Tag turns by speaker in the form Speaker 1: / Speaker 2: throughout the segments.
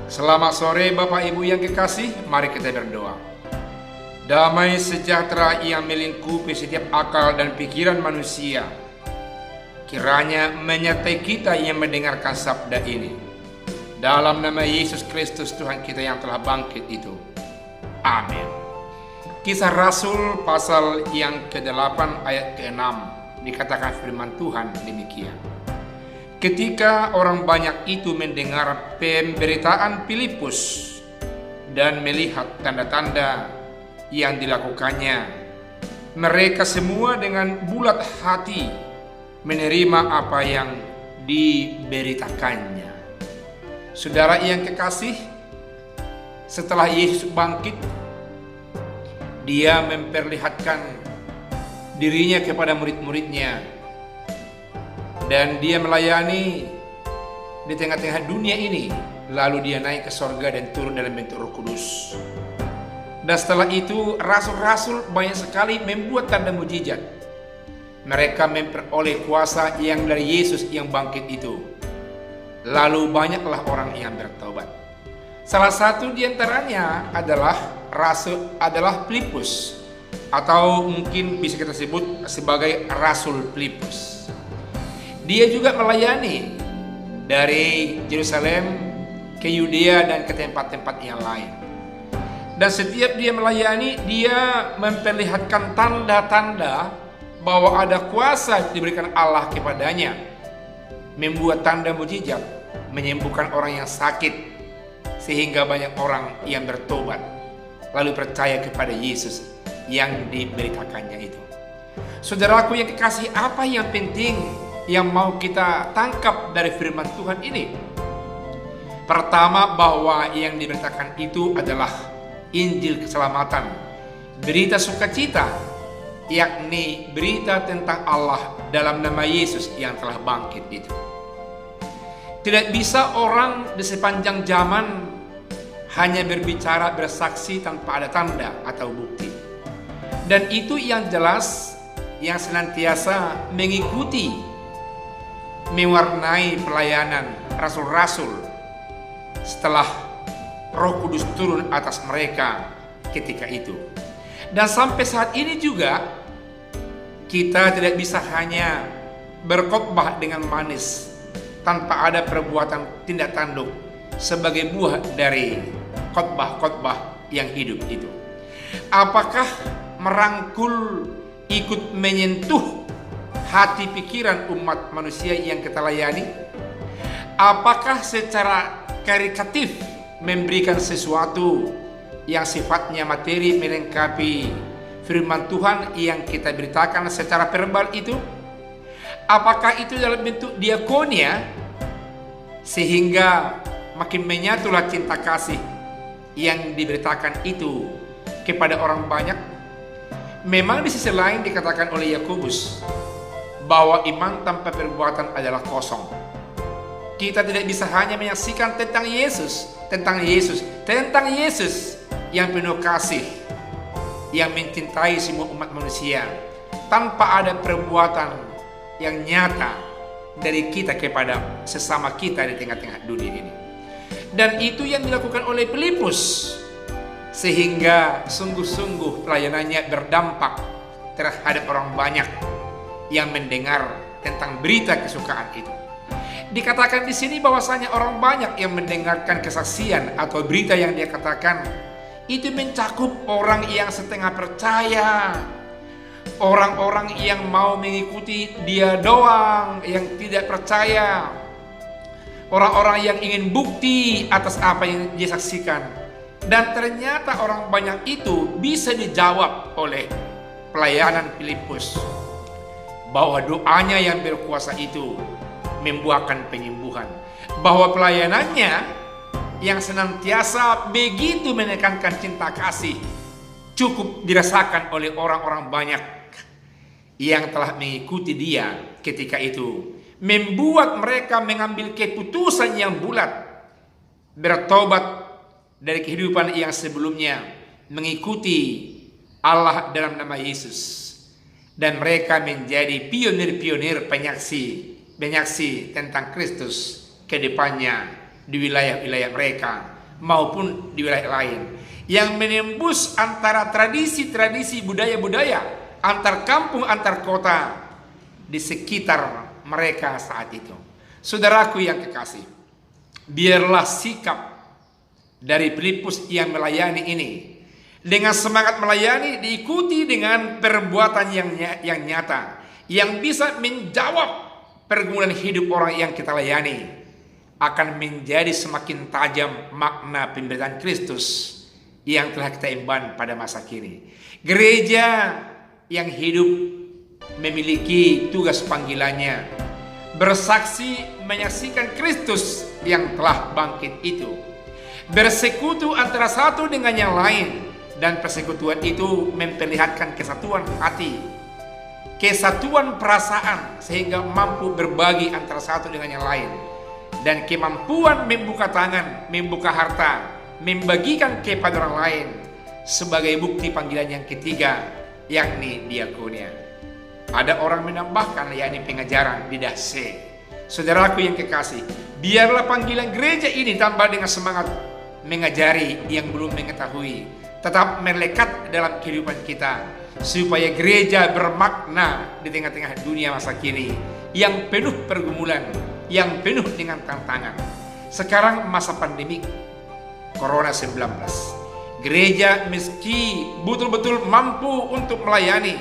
Speaker 1: Selamat sore Bapak Ibu yang kekasih, mari kita berdoa. Damai sejahtera yang melingkupi setiap akal dan pikiran manusia, kiranya menyertai kita yang mendengarkan sabda ini. Dalam nama Yesus Kristus Tuhan kita yang telah bangkit itu. Amin. Kisah Rasul pasal yang ke-8 ayat ke-6 dikatakan firman Tuhan demikian. Ketika orang banyak itu mendengar pemberitaan Filipus dan melihat tanda-tanda yang dilakukannya, mereka semua dengan bulat hati menerima apa yang diberitakannya. Saudara yang kekasih, setelah Yesus bangkit, Dia memperlihatkan dirinya kepada murid-muridnya. Dan Dia melayani di tengah-tengah dunia ini. Lalu Dia naik ke sorga dan turun dalam bentuk Roh Kudus. Dan setelah itu rasul-rasul banyak sekali membuat tanda mujizat. Mereka memperoleh kuasa yang dari Yesus yang bangkit itu. Lalu banyaklah orang yang bertobat. Salah satu di antaranya adalah Filipus, atau mungkin bisa kita sebut sebagai Rasul Filipus. Dia juga melayani dari Yerusalem ke Yudea dan ke tempat-tempat yang lain. Dan setiap dia melayani, dia memperlihatkan tanda-tanda bahwa ada kuasa diberikan Allah kepadanya. Membuat tanda mujizat, menyembuhkan orang yang sakit, sehingga banyak orang yang bertobat, lalu percaya kepada Yesus yang diberitakannya itu. Saudaraku yang kekasih, apa yang penting yang mau kita tangkap dari firman Tuhan ini? Pertama, bahwa yang diberitakan itu adalah Injil keselamatan, berita sukacita, yakni berita tentang Allah dalam nama Yesus yang telah bangkit itu. Tidak bisa orang di sepanjang zaman hanya berbicara bersaksi tanpa ada tanda atau bukti. Dan itu yang jelas, yang senantiasa mengikuti, mewarnai pelayanan rasul-rasul setelah Roh Kudus turun atas mereka ketika itu. Dan sampai saat ini juga kita tidak bisa hanya berkhotbah dengan manis tanpa ada perbuatan tindak tanduk sebagai buah dari khotbah-khotbah yang hidup itu. Apakah merangkul, ikut menyentuh hati pikiran umat manusia yang kita layani? Apakah secara karitatif memberikan sesuatu yang sifatnya materi melengkapi firman Tuhan yang kita beritakan secara verbal itu? Apakah itu dalam bentuk diakonia sehingga makin menyatulah cinta kasih yang diberitakan itu kepada orang banyak? Memang di sisi lain dikatakan oleh Yakobus bahwa iman tanpa perbuatan adalah kosong. Kita tidak bisa hanya menyaksikan tentang Yesus yang penuh kasih, yang mencintai semua umat manusia, tanpa ada perbuatan yang nyata dari kita kepada sesama kita di tengah-tengah dunia ini. Dan itu yang dilakukan oleh Filipus, sehingga sungguh-sungguh pelayanannya berdampak terhadap orang banyak yang mendengar tentang berita kesukaan itu. Dikatakan di sini bahwasanya orang banyak yang mendengarkan kesaksian atau berita yang dia katakan itu mencakup orang yang setengah percaya, orang-orang yang mau mengikuti dia doang, yang tidak percaya, orang-orang yang ingin bukti atas apa yang dia saksikan. Dan ternyata orang banyak itu bisa dijawab oleh pelayanan Filipus, bahwa doanya yang berkuasa itu membuahkan penyembuhan, bahwa pelayanannya yang senantiasa begitu menekankan cinta kasih cukup dirasakan oleh orang-orang banyak yang telah mengikuti dia ketika itu, membuat mereka mengambil keputusan yang bulat, bertobat dari kehidupan yang sebelumnya, mengikuti Allah dalam nama Yesus. Dan mereka menjadi pionir-pionir penyaksi tentang Kristus ke depannya di wilayah-wilayah mereka, maupun di wilayah lain, yang menembus antara tradisi-tradisi budaya-budaya antar kampung, antar kota di sekitar mereka saat itu. Saudaraku yang kekasih, biarlah sikap dari Filipus yang melayani ini, dengan semangat melayani diikuti dengan perbuatan yang nyata, yang bisa menjawab pergumulan hidup orang yang kita layani, akan menjadi semakin tajam makna pemberitaan Kristus yang telah kita emban pada masa kini. Gereja yang hidup memiliki tugas panggilannya, bersaksi menyaksikan Kristus yang telah bangkit itu, bersekutu antara satu dengan yang lain, dan persekutuan itu memperlihatkan kesatuan hati, kesatuan perasaan, sehingga mampu berbagi antara satu dengan yang lain, dan kemampuan membuka tangan, membuka harta, membagikan kepada orang lain sebagai bukti panggilan yang ketiga, yakni diakonia. Ada orang menambahkan, yakni pengajaran di dahse. Saudaraku yang kekasih, biarlah panggilan gereja ini tambah dengan semangat mengajari yang belum mengetahui, tetap melekat dalam kehidupan kita, supaya gereja bermakna di tengah-tengah dunia masa kini yang penuh pergumulan, yang penuh dengan tantangan. Sekarang masa pandemi Corona-19, gereja meski betul-betul mampu untuk melayani,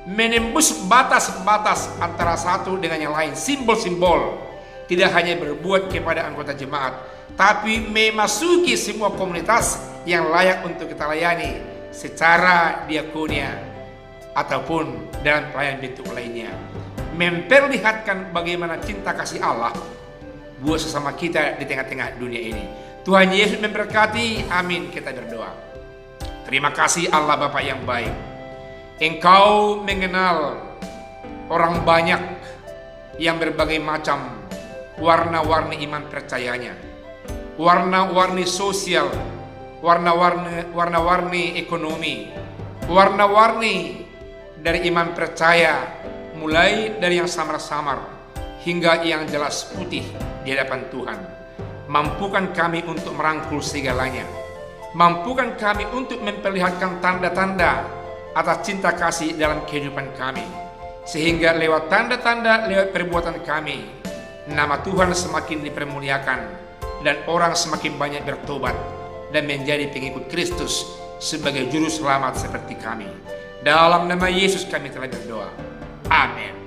Speaker 1: menembus batas-batas antara satu dengan yang lain, simbol-simbol, tidak hanya berbuat kepada anggota jemaat, tapi memasuki semua komunitas yang layak untuk kita layani secara diakonia ataupun dalam pelayanan bentuk lainnya, memperlihatkan bagaimana cinta kasih Allah buat sesama kita di tengah-tengah dunia ini. Tuhan Yesus memberkati. Amin. Kita berdoa. Terima kasih Allah Bapa yang baik. Engkau mengenal orang banyak yang berbagai macam warna-warni iman percayanya, warna-warni sosial, warna-warni ekonomi, warna-warni dari iman percaya, mulai dari yang samar-samar hingga yang jelas putih di hadapan Tuhan. Mampukan kami untuk merangkul segalanya. Mampukan kami untuk memperlihatkan tanda-tanda atas cinta kasih dalam kehidupan kami, sehingga lewat tanda-tanda, lewat perbuatan kami, nama Tuhan semakin dipermuliakan dan orang semakin banyak bertobat dan menjadi pengikut Kristus sebagai juru selamat seperti kami. Dalam nama Yesus kami telah berdoa. Amin.